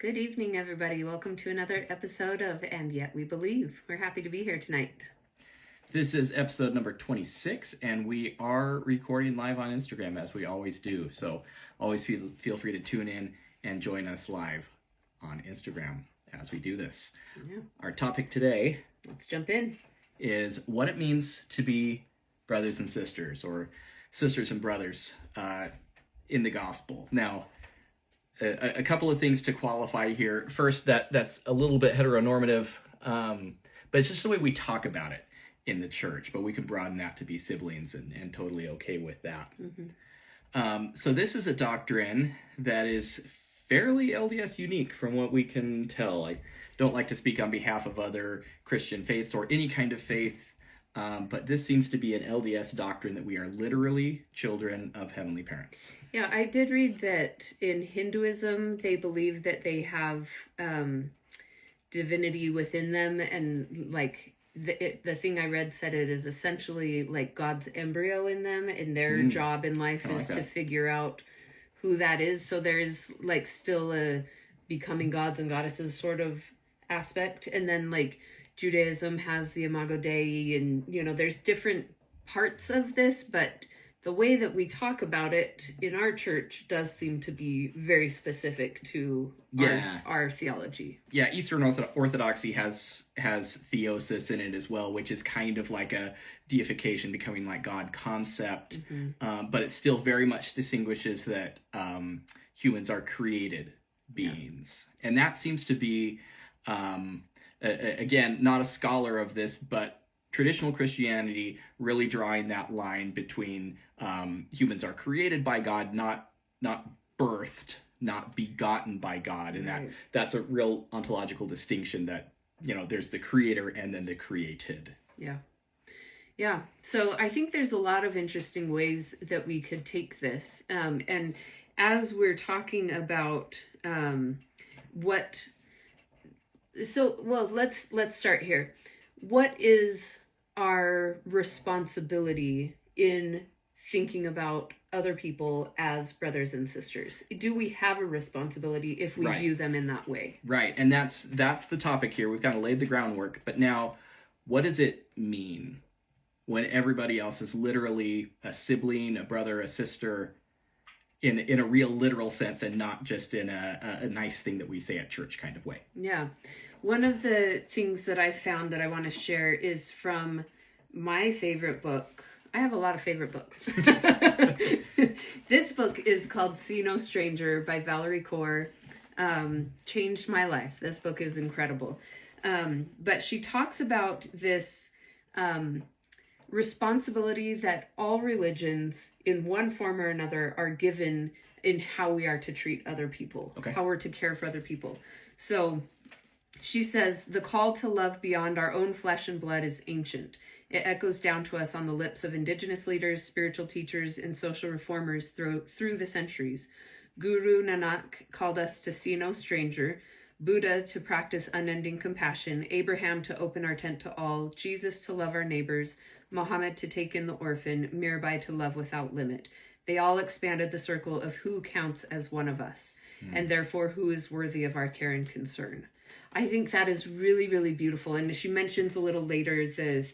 Good evening, everybody. Welcome to another episode of And Yet We Believe. We're happy to be here tonight. This is episode number 26, and we are recording live on Instagram, as we always do. So always feel free to tune in and join us live on Instagram as we do this. Yeah. Our topic today, Let's jump in, is what it means to be brothers and sisters, or sisters and brothers in the gospel. Now, a couple of things to qualify here. First, that's a little bit heteronormative, but it's just the way we talk about it in the church. But we can broaden that to be siblings and totally okay with that. Mm-hmm. So this is a doctrine that is fairly LDS unique from what we can tell. I don't like to speak on behalf of other Christian faiths or any kind of faith, but this seems to be an LDS doctrine that we are literally children of heavenly parents. Yeah, I did read that in Hinduism, they believe that they have divinity within them, and like the thing I read said it is essentially like God's embryo in them, and their job in life is to figure out who that is. So there's like still a becoming gods and goddesses sort of aspect, and then like Judaism has the Imago Dei, and there's different parts of this, but the way that we talk about it in our church does seem to be very specific to our theology. Yeah, Eastern Orthodoxy has theosis in it as well, which is kind of like a deification, becoming like God concept, but it still very much distinguishes that humans are created beings. Yeah. And that seems to be, again, not a scholar of this, but traditional Christianity really drawing that line between humans are created by God, not birthed, not begotten by God. And that's a real ontological distinction, that, there's the creator and then the created. Yeah. Yeah. So I think there's a lot of interesting ways that we could take this. And as we're talking about let's start here. What is our responsibility in thinking about other people as brothers and sisters? Do we have a responsibility if we view them in that way? Right. And that's the topic here. We've kind of laid the groundwork. But now, what does it mean when everybody else is literally a sibling, a brother, a sister, in a real literal sense, and not just in a nice thing that we say at church kind of way? Yeah. One of the things that I found that I want to share is from my favorite book. I have a lot of favorite books. This book is called See No Stranger by Valerie Kaur. Changed my life. This book is incredible. But she talks about this responsibility that all religions in one form or another are given in how we are to treat other people, how we're to care for other people. So she says, the call to love beyond our own flesh and blood is ancient. It echoes down to us on the lips of indigenous leaders, spiritual teachers, and social reformers through the centuries. Guru Nanak called us to see no stranger, Buddha to practice unending compassion, Abraham to open our tent to all, Jesus to love our neighbors, Muhammad to take in the orphan, Mirabai to love without limit. They all expanded the circle of who counts as one of us, and therefore who is worthy of our care and concern. I think that is really, really beautiful. And she mentions a little later the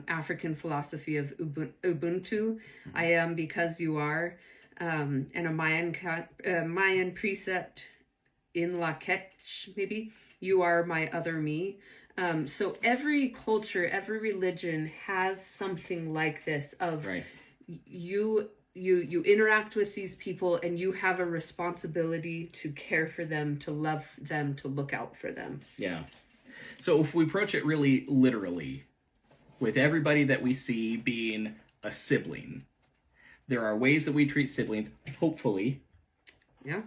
African philosophy of Ubuntu, I am because you are, and a Mayan precept in La Ketch, maybe, you are my other me. So every culture, every religion has something like this of you interact with these people and you have a responsibility to care for them, to love them, to look out for them. Yeah. So if we approach it really literally, with everybody that we see being a sibling, there are ways that we treat siblings, hopefully,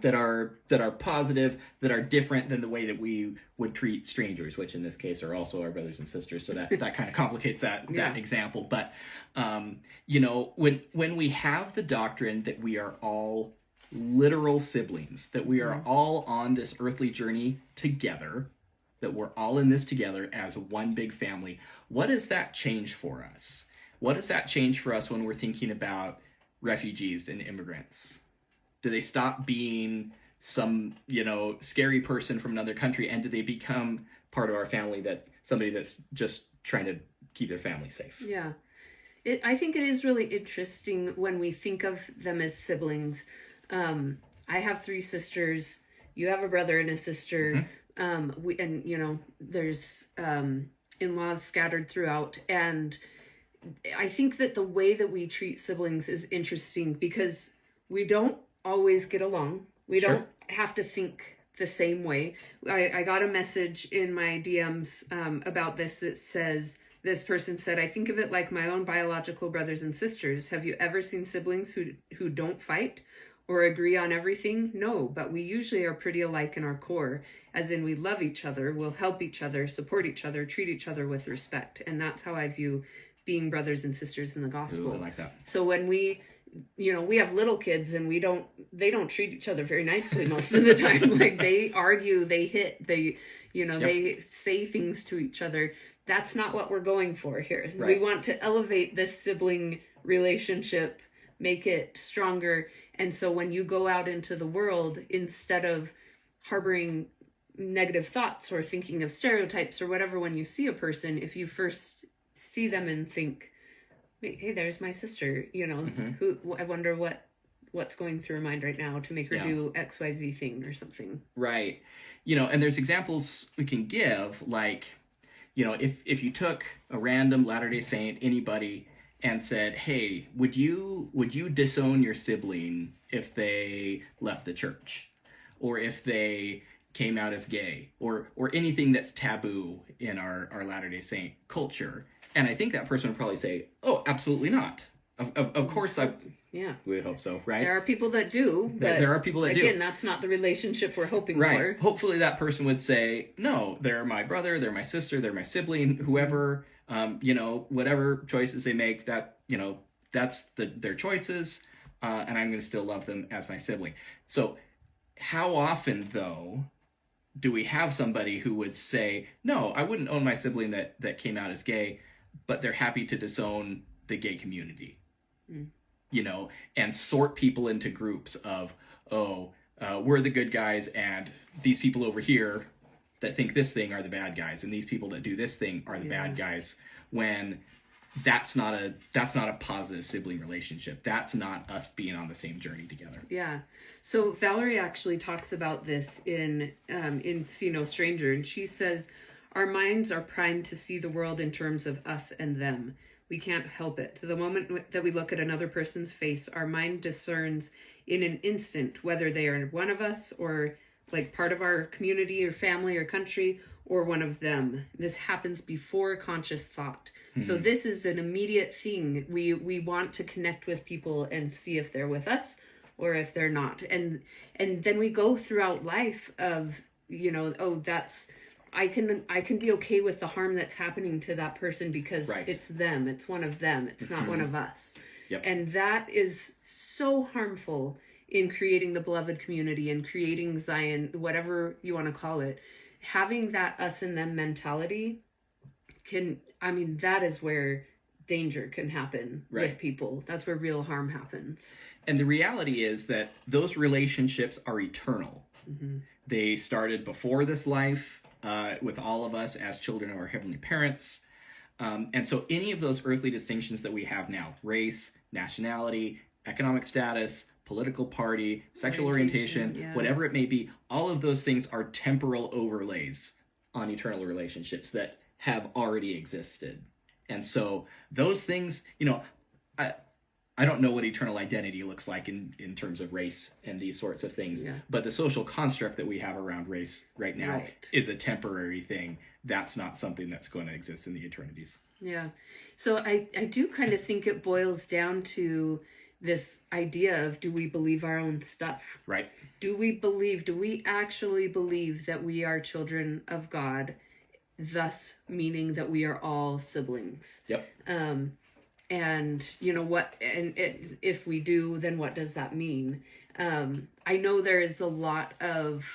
that are positive, that are different than the way that we would treat strangers, which in this case are also our brothers and sisters. So that kind of complicates that example. But when we have the doctrine that we are all literal siblings, that we are all on this earthly journey together, that we're all in this together as one big family, what does that change for us? What does that change for us when we're thinking about refugees and immigrants? Do they stop being some, scary person from another country, and do they become part of our family, somebody that's just trying to keep their family safe? Yeah. I think it is really interesting when we think of them as siblings. I have 3 sisters. You have a brother and a sister. There's in-laws scattered throughout. And I think that the way that we treat siblings is interesting because we don't always get along. We don't have to think the same way. I got a message in my DMs about this that says, this person said, I think of it like my own biological brothers and sisters. Have you ever seen siblings who don't fight or agree on everything? No, but we usually are pretty alike in our core, as in we love each other, we'll help each other, support each other, treat each other with respect. And that's how I view being brothers and sisters in the gospel. Ooh, I like that. So when we have little kids and they don't treat each other very nicely most of the time. Like they argue, they hit, they say things to each other. That's not what we're going for here. Right. We want to elevate this sibling relationship, make it stronger. And so when you go out into the world, instead of harboring negative thoughts or thinking of stereotypes or whatever, when you see a person, if you first see them and think, hey, there's my sister, who I wonder what's going through her mind right now to make her do XYZ thing or something. Right. And there's examples we can give, like, if you took a random Latter-day Saint, anybody, and said, hey, would you disown your sibling if they left the church, or if they came out as gay, or anything that's taboo in our Latter-day Saint culture? And I think that person would probably say, oh, absolutely not. Of course we would hope so, right? There are people that do. But there are people that do. Again, that's not the relationship we're hoping for. Hopefully that person would say, no, they're my brother, they're my sister, they're my sibling, whoever, whatever choices they make, that, that's their choices, and I'm going to still love them as my sibling. So how often, though, do we have somebody who would say, no, I wouldn't own my sibling that came out as gay, but they're happy to disown the gay community, and sort people into groups of, we're the good guys, and these people over here that think this thing are the bad guys, and these people that do this thing are the bad guys, when that's not a positive sibling relationship. That's not us being on the same journey together. Yeah. So Valerie actually talks about this in See No Stranger, and she says, our minds are primed to see the world in terms of us and them. We can't help it. The moment that we look at another person's face, our mind discerns in an instant whether they are one of us or like part of our community or family or country or one of them. This happens before conscious thought. Mm-hmm. So this is an immediate thing. We want to connect with people and see if they're with us or if they're not. And then we go throughout life of, I can be okay with the harm that's happening to that person because it's them. It's one of them. It's not one of us. Yep. And that is so harmful in creating the beloved community and creating Zion, whatever you want to call it. Having that us and them mentality that is where danger can happen with people. That's where real harm happens. And the reality is that those relationships are eternal. Mm-hmm. They started before this life, with all of us as children of our heavenly parents. And so any of those earthly distinctions that we have now, race, nationality, economic status, political party, sexual orientation, whatever it may be, all of those things are temporal overlays on eternal relationships that have already existed. And so those things, I don't know what eternal identity looks like in terms of race and these sorts of things, but the social construct that we have around race right now is a temporary thing. That's not something that's going to exist in the eternities. Yeah. So I do kind of think it boils down to this idea of, do we believe our own stuff? Right. Do we actually believe that we are children of God, thus meaning that we are all siblings? Yep. And if we do, then what does that mean? I know there is a lot of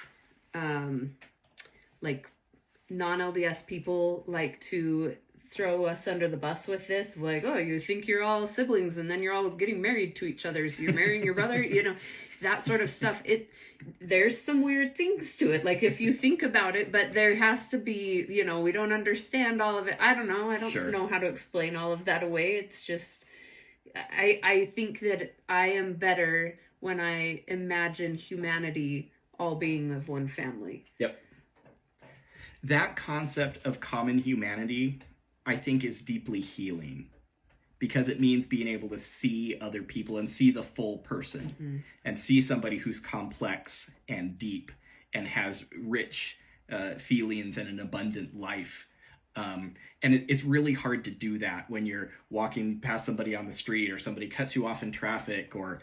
non-LDS people like to throw us under the bus with this, like, oh, you think you're all siblings and then you're all getting married to each other, so you're marrying your brother, that sort of stuff. there's some weird things to it. Like if you think about it, but there has to be, we don't understand all of it. I don't know. I don't know how to explain all of that away. It's just, I think that I am better when I imagine humanity all being of one family. Yep. That concept of common humanity, I think, is deeply healing, because it means being able to see other people and see the full person, and see somebody who's complex and deep and has rich feelings and an abundant life. And it's really hard to do that when you're walking past somebody on the street, or somebody cuts you off in traffic, or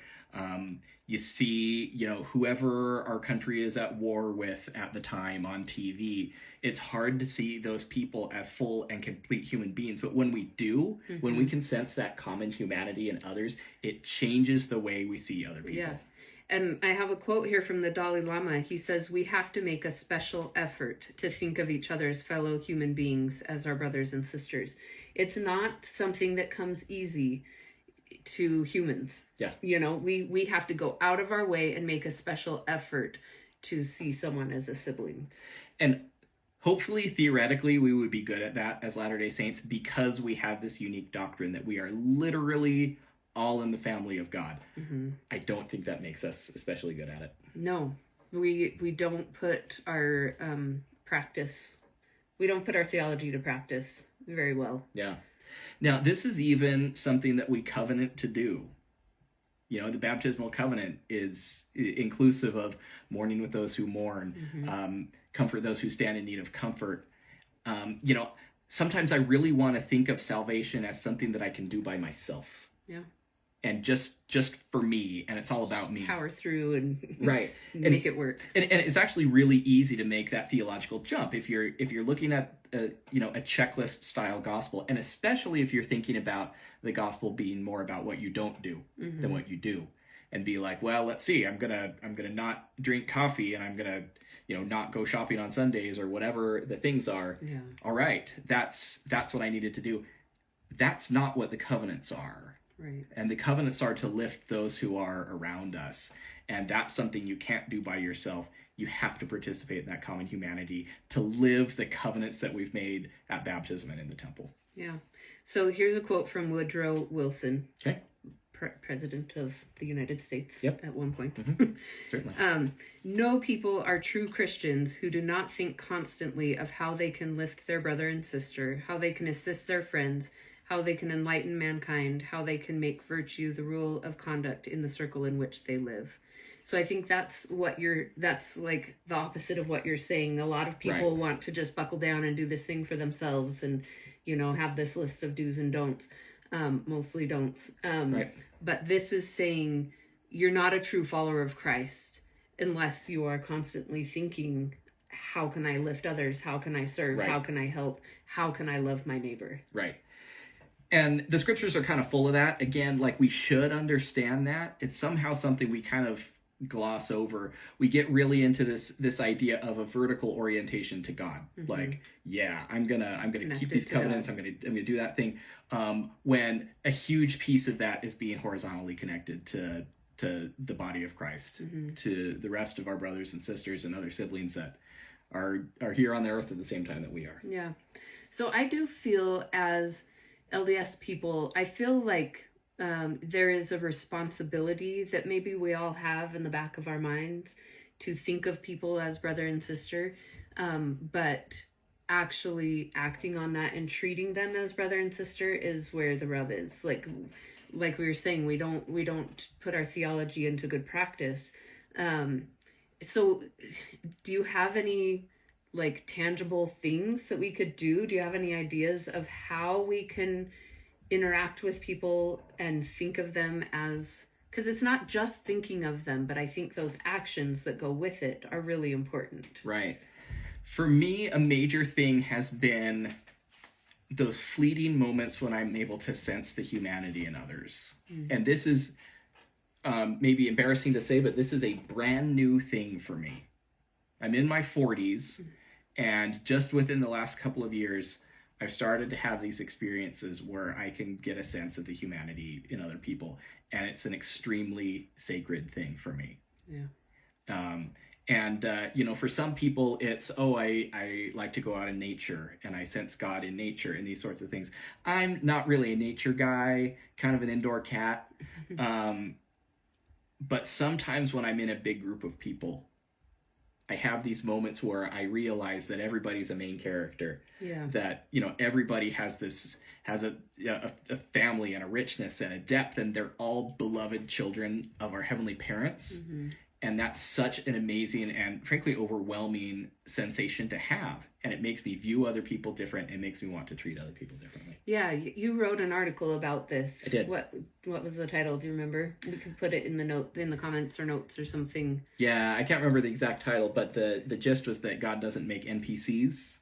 you see, whoever our country is at war with at the time on TV. It's hard to see those people as full and complete human beings. But when we do, when we can sense that common humanity in others, it changes the way we see other people. Yeah. And I have a quote here from the Dalai Lama. He says, "We have to make a special effort to think of each other as fellow human beings, as our brothers and sisters." It's not something that comes easy to humans. Yeah. We have to go out of our way and make a special effort to see someone as a sibling. And hopefully, theoretically, we would be good at that as Latter-day Saints, because we have this unique doctrine that we are literally all in the family of God. I don't think that makes us especially good at it. No, we don't put our we don't put our theology to practice very well. Yeah. Now, this is even something that we covenant to do. The baptismal covenant is inclusive of mourning with those who mourn, comfort those who stand in need of comfort. Sometimes I really want to think of salvation as something that I can do by myself. Yeah. And just for me, and it's all about me. Power through and right, make it work. And it's actually really easy to make that theological jump if you're looking at a checklist style gospel, and especially if you're thinking about the gospel being more about what you don't do than what you do, and be like, well, let's see, I'm gonna not drink coffee, and I'm gonna not go shopping on Sundays, or whatever the things are. Yeah. All right, that's what I needed to do. That's not what the covenants are. Right. And the covenants are to lift those who are around us. And that's something you can't do by yourself. You have to participate in that common humanity to live the covenants that we've made at baptism and in the temple. Yeah. So here's a quote from Woodrow Wilson. Okay. President of the United States at one point. Certainly. No people are true Christians who do not think constantly of how they can lift their brother and sister, how they can assist their friends, how they can enlighten mankind, how they can make virtue the rule of conduct in the circle in which they live. So I think that's like the opposite of what you're saying. A lot of people want to just buckle down and do this thing for themselves and, have this list of do's and don'ts, mostly don'ts. But this is saying you're not a true follower of Christ unless you are constantly thinking, how can I lift others? How can I serve? Right. How can I help? How can I love my neighbor? Right. And the scriptures are kind of full of that. Again, like, we should understand that. It's somehow something we kind of gloss over. We get really into this idea of a vertical orientation to God. Like, yeah, I'm gonna keep these covenants. I'm gonna do that thing. When a huge piece of that is being horizontally connected to the body of Christ, to the rest of our brothers and sisters and other siblings that are here on the earth at the same time that we are. Yeah. So I do feel, as LDS people, I feel like there is a responsibility that maybe we all have in the back of our minds to think of people as brother and sister, but actually acting on that and treating them as brother and sister is where the rub is. Like we were saying, we don't put our theology into good practice. So do you have any tangible things that we could do? Do you have any ideas of how we can interact with people and think of them as, because it's not just thinking of them, but I think those actions that go with it are really important. Right. For me, a major thing has been those fleeting moments when I'm able to sense the humanity in others. And this is maybe embarrassing to say, but this is a brand new thing for me. I'm in my 40s, and just within the last couple of years, I've started to have these experiences where I can get a sense of the humanity in other people, and it's an extremely sacred thing for me. Yeah. For some people, it's, I like to go out in nature and I sense God in nature and these sorts of things. I'm not really a nature guy, kind of an indoor cat. But sometimes when I'm in a big group of people, I have these moments where I realize that everybody's a main character. Yeah. That, everybody has a family and a richness and a depth, and they're all beloved children of our heavenly parents. Mm-hmm. And that's such an amazing and frankly overwhelming sensation to have. And it makes me view other people different. It makes me want to treat other people differently. Yeah, you wrote an article about this. I did. What was the title? Do you remember? We could put it in the comments or notes or something. Yeah, I can't remember the exact title, but the gist was that God doesn't make NPCs,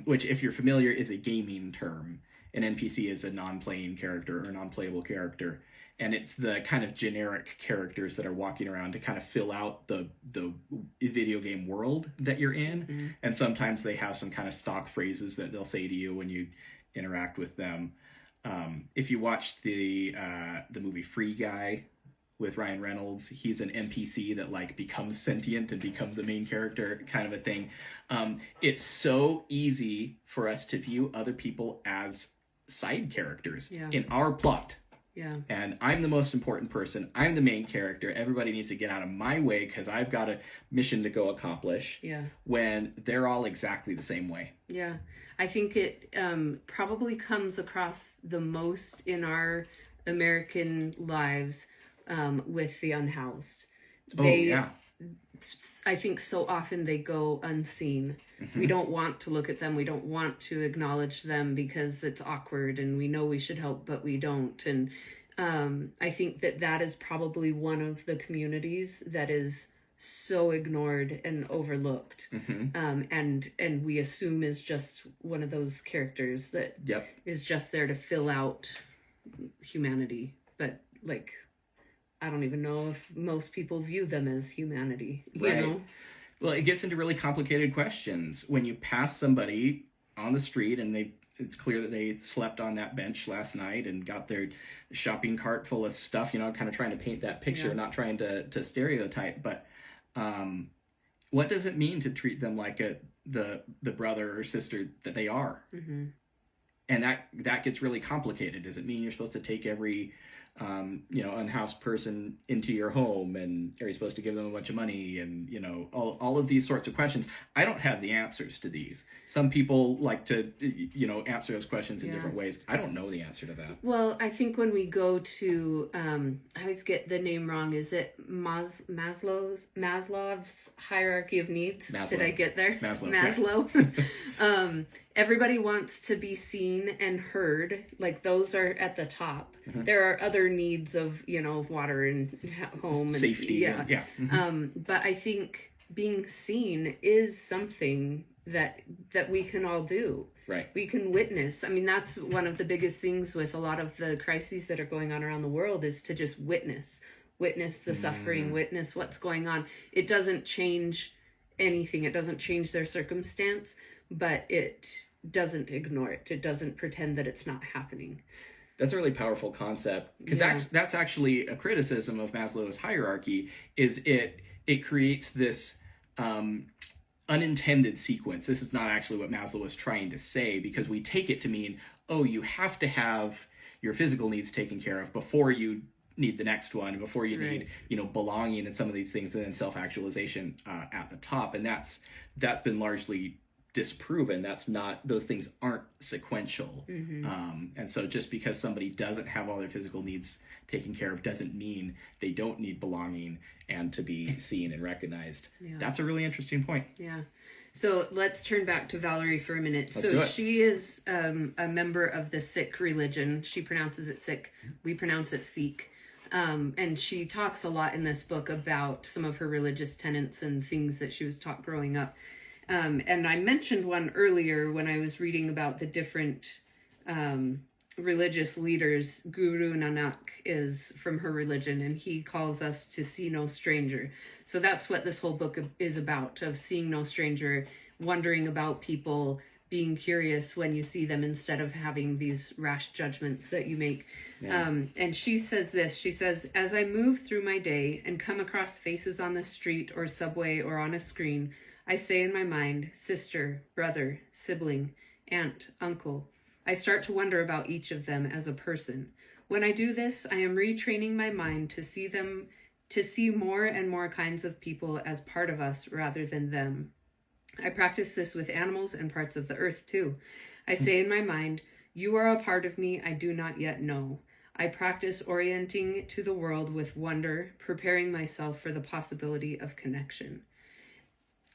which, if you're familiar, is a gaming term. An NPC is a non-playing character or non-playable character. And it's the kind of generic characters that are walking around to kind of fill out the video game world that you're in. Mm-hmm. And sometimes they have some kind of stock phrases that they'll say to you when you interact with them. If you watched the movie Free Guy with Ryan Reynolds, he's an NPC that becomes sentient and becomes a main character kind of a thing. It's so easy for us to view other people as side characters in our plot. Yeah. And I'm the most important person. I'm the main character. Everybody needs to get out of my way because I've got a mission to go accomplish. Yeah. When they're all exactly the same way. Yeah. I think it probably comes across the most in our American lives with the unhoused. I think so often they go unseen. Mm-hmm. We don't want to look at them. We don't want to acknowledge them because it's awkward and we know we should help, but we don't. And I think that is probably one of the communities that is so ignored and overlooked. Mm-hmm. And we assume is just one of those characters that is just there to fill out humanity. But I don't even know if most people view them as humanity, you know? Well, it gets into really complicated questions. When you pass somebody on the street and it's clear that they slept on that bench last night and got their shopping cart full of stuff, kind of trying to paint that picture, not trying to stereotype. But what does it mean to treat them like the brother or sister that they are? Mm-hmm. And that gets really complicated. Does it mean you're supposed to take every unhoused person into your home, and are you supposed to give them a bunch of money, and all of these sorts of questions? I don't have the answers to these. Some people like to answer those questions in different ways. I don't know the answer to that. Well, I think when we go to I always get the name wrong. Is it Maslow's hierarchy of needs? Maslow. Did I get there? Maslow. Everybody wants to be seen and heard. Those are at the top. Mm-hmm. There are other needs of, water and home and safety. Yeah. Mm-hmm. But I think being seen is something that we can all do. Right. We can witness. I mean, that's one of the biggest things with a lot of the crises that are going on around the world is to just witness the suffering, witness what's going on. It doesn't change anything. It doesn't change their circumstance, but it doesn't ignore it. It doesn't pretend that it's not happening. That's a really powerful concept, because that's actually a criticism of Maslow's hierarchy. Is it creates this unintended sequence. This is not actually what Maslow was trying to say, because we take it to mean, you have to have your physical needs taken care of before you need the next one, before you need belonging and some of these things, and then self-actualization at the top. And that's been largely disproven. Those things aren't sequential. Mm-hmm. And so just because somebody doesn't have all their physical needs taken care of doesn't mean they don't need belonging and to be seen and recognized. Yeah. That's a really interesting point. Yeah. So let's turn back to Valerie for a minute. Let's do it. She is a member of the Sikh religion. She pronounces it Sikh. We pronounce it Sikh. And she talks a lot in this book about some of her religious tenets and things that she was taught growing up. And I mentioned one earlier when I was reading about the different religious leaders. Guru Nanak is from her religion, and he calls us to see no stranger. So that's what this whole book is about, of seeing no stranger, wondering about people, being curious when you see them instead of having these rash judgments that you make. Yeah. And she says this, she says, as I move through my day and come across faces on the street or subway or on a screen, I say in my mind, sister, brother, sibling, aunt, uncle. I start to wonder about each of them as a person. When I do this, I am retraining my mind to see more and more kinds of people as part of us rather than them. I practice this with animals and parts of the earth too. I say in my mind, you are a part of me I do not yet know. I practice orienting to the world with wonder, preparing myself for the possibility of connection.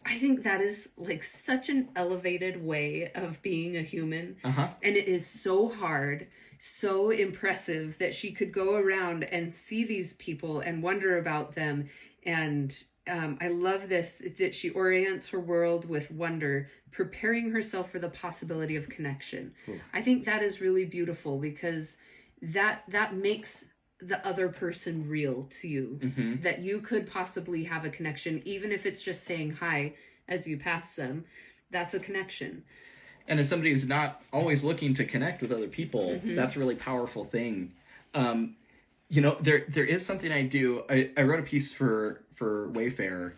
I think that is like such an elevated way of being a human. And it is so hard, so impressive that she could go around and see these people and wonder about them. And I love this, that she orients her world with wonder, preparing herself for the possibility of connection. Cool. I think that is really beautiful because that makes the other person real to you, that you could possibly have a connection, even if it's just saying hi as you pass them. That's a connection. And as somebody who's not always looking to connect with other people, that's a really powerful thing. You know, there is something I do. I wrote a piece for Wayfair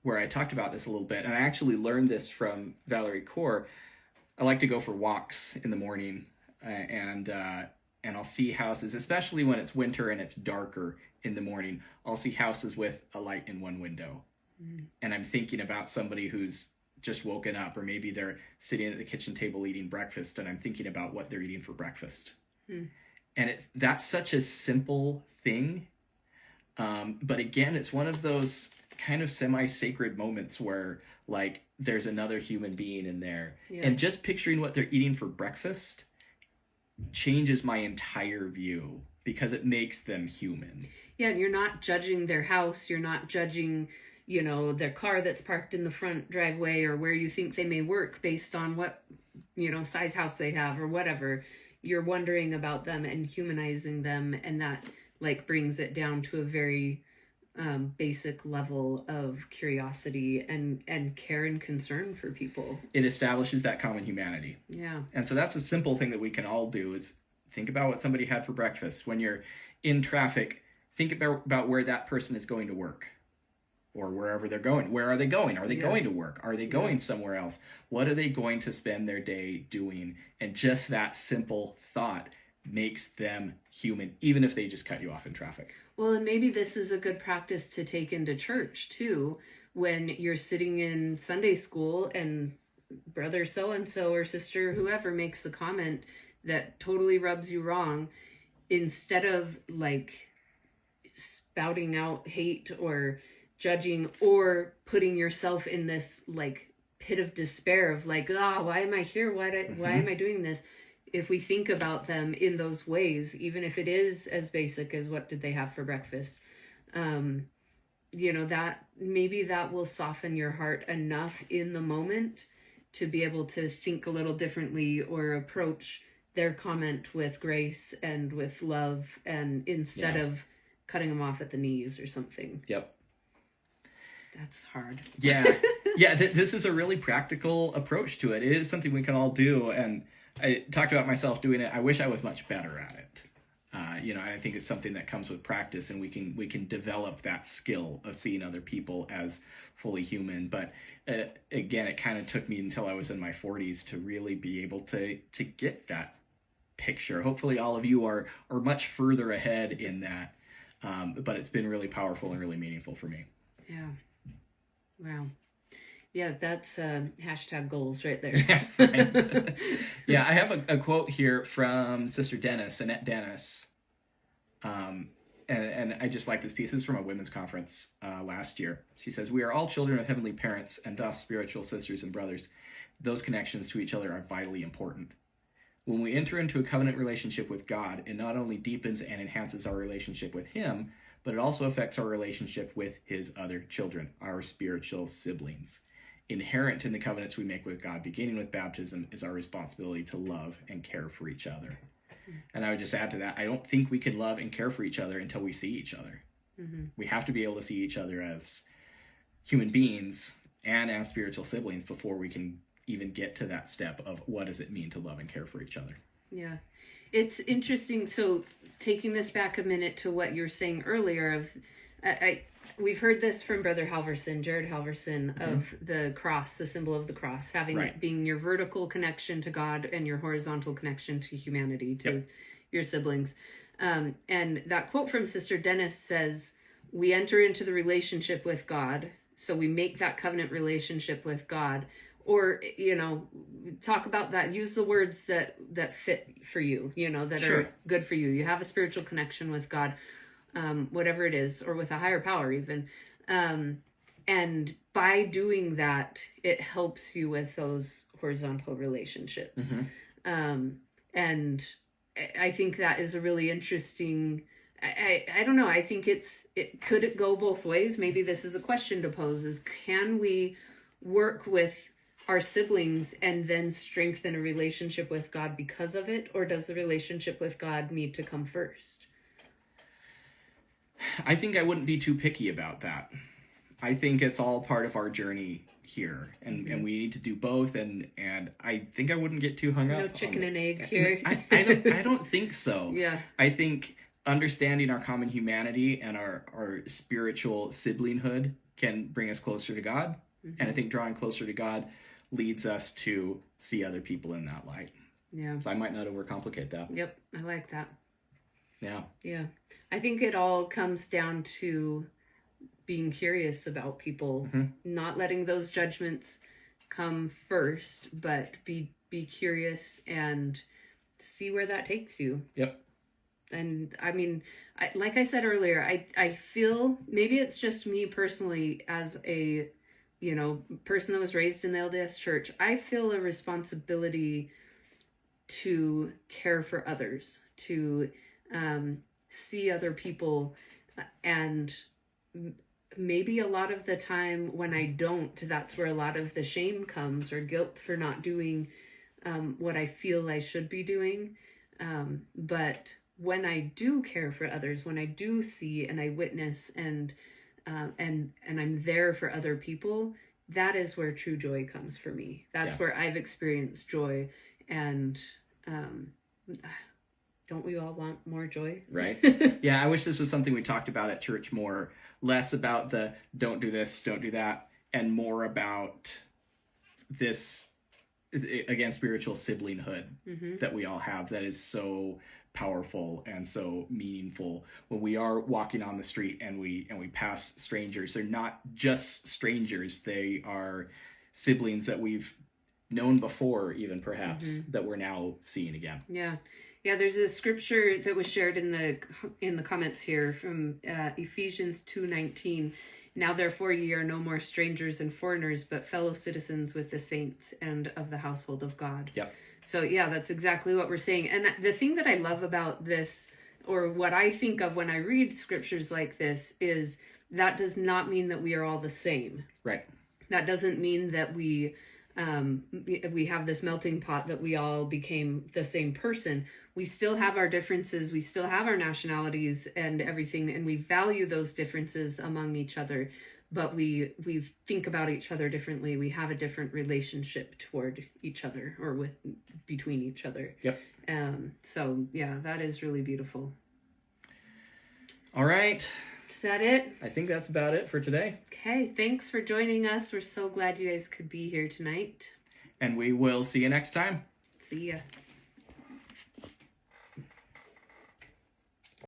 where I talked about this a little bit, and I actually learned this from Valerie Kaur. I like to go for walks in the morning, and I'll see houses, especially when it's winter and it's darker in the morning. I'll see houses with a light in one window, and I'm thinking about somebody who's just woken up, or maybe they're sitting at the kitchen table eating breakfast, and I'm thinking about what they're eating for breakfast. And that's such a simple thing. But again, it's one of those kind of semi-sacred moments where like there's another human being in there. Yeah. And just picturing what they're eating for breakfast changes my entire view because it makes them human. Yeah, and you're not judging their house. You're not judging, you know, their car that's parked in the front driveway or where you think they may work based on what, you know, size house they have or whatever. You're wondering about them and humanizing them, and that like brings it down to a very basic level of curiosity and care and concern for people. It establishes that common humanity. Yeah. And so that's a simple thing that we can all do is think about what somebody had for breakfast. When you're in traffic, think about where that person is going to work or wherever they're going. Where are they going? Are they going to work? Are they going somewhere else? What are they going to spend their day doing? And just that simple thought makes them human, even if they just cut you off in traffic. Well, and maybe this is a good practice to take into church too, when you're sitting in Sunday school and brother so-and-so or sister whoever makes a comment that totally rubs you wrong, instead of like spouting out hate or judging or putting yourself in this like pit of despair of like, why am I here? Why am I doing this? If we think about them in those ways, even if it is as basic as what did they have for breakfast, you know, that maybe that will soften your heart enough in the moment to be able to think a little differently or approach their comment with grace and with love, and instead of cutting them off at the knees or something. Yep. That's hard. Yeah. This is a really practical approach to it. It is something we can all do. And I talked about myself doing it. I wish I was much better at it. You know, I think it's something that comes with practice, and we can develop that skill of seeing other people as fully human. But again, it kind of took me until I was in my 40s to really be able to get that picture. Hopefully all of you are much further ahead in that. But it's been really powerful and really meaningful for me. Yeah. Wow. Yeah, that's hashtag goals right there. Right. Yeah, I have a quote here from Sister Annette Dennis. And I just like this piece. This is from a women's conference last year. She says, "We are all children of heavenly parents and thus spiritual sisters and brothers. Those connections to each other are vitally important. When we enter into a covenant relationship with God, it not only deepens and enhances our relationship with Him, but it also affects our relationship with His other children, our spiritual siblings. Inherent in the covenants we make with God, beginning with baptism, is our responsibility to love and care for each other." And I would just add to that, I don't think we can love and care for each other until we see each other. We have to be able to see each other as human beings and as spiritual siblings before we can even get to that step of what does it mean to love and care for each other. Yeah. It's interesting. So taking this back a minute to what you were saying earlier of, we've heard this from Brother Halverson, Jared Halverson, of the cross, the symbol of the cross, having being your vertical connection to God and your horizontal connection to humanity, to your siblings. And that quote from Sister Dennis says, we enter into the relationship with God. So we make that covenant relationship with God, or, talk about that, use the words that fit for you, that are good for you. You have a spiritual connection with God, whatever it is, or with a higher power even. And by doing that, it helps you with those horizontal relationships. And I think that is a really interesting, I don't know. I think could it go both ways? Maybe this is a question to pose, is can we work with our siblings and then strengthen a relationship with God because of it? Or does the relationship with God need to come first? I think I wouldn't be too picky about that. I think it's all part of our journey here, and we need to do both, and I think I wouldn't get too hung up. No chicken and egg here. I don't think so. Yeah. I think understanding our common humanity and our spiritual siblinghood can bring us closer to God. And I think drawing closer to God leads us to see other people in that light. Yeah. So I might not overcomplicate that. Yep. I like that. Yeah. Yeah. I think it all comes down to being curious about people, not letting those judgments come first, but be curious and see where that takes you. Yep. And I mean, like I said earlier, I feel, maybe it's just me personally as a, person that was raised in the LDS church, I feel a responsibility to care for others, to see other people, and maybe a lot of the time when I don't, that's where a lot of the shame comes, or guilt for not doing what I feel I should be doing. But when I do care for others, when I do see and I witness and I'm there for other people, that is where true joy comes for me. That's where I've experienced joy. And don't we all want more joy? Right. Yeah, I wish this was something we talked about at church more. Less about the don't do this, don't do that, and more about this, again, spiritual siblinghood that we all have that is so powerful and so meaningful. When we are walking on the street and we pass strangers, they're not just strangers, they are siblings that we've known before, even perhaps, that we're now seeing again. Yeah, there's a scripture that was shared in the comments here from Ephesians 2:19. Now therefore ye are no more strangers and foreigners, but fellow citizens with the saints and of the household of God. Yep. So yeah, that's exactly what we're saying. And the thing that I love about this, or what I think of when I read scriptures like this, is that does not mean that we are all the same. Right. That doesn't mean that we have this melting pot that we all became the same person. We still have our differences. We still have our nationalities and everything, and we value those differences among each other. But we think about each other differently. We have a different relationship toward each other, or between each other. Yep. So yeah, that is really beautiful. All right. Is that it? I think that's about it for today. Okay, thanks for joining us. We're so glad you guys could be here tonight. And we will see you next time. See ya.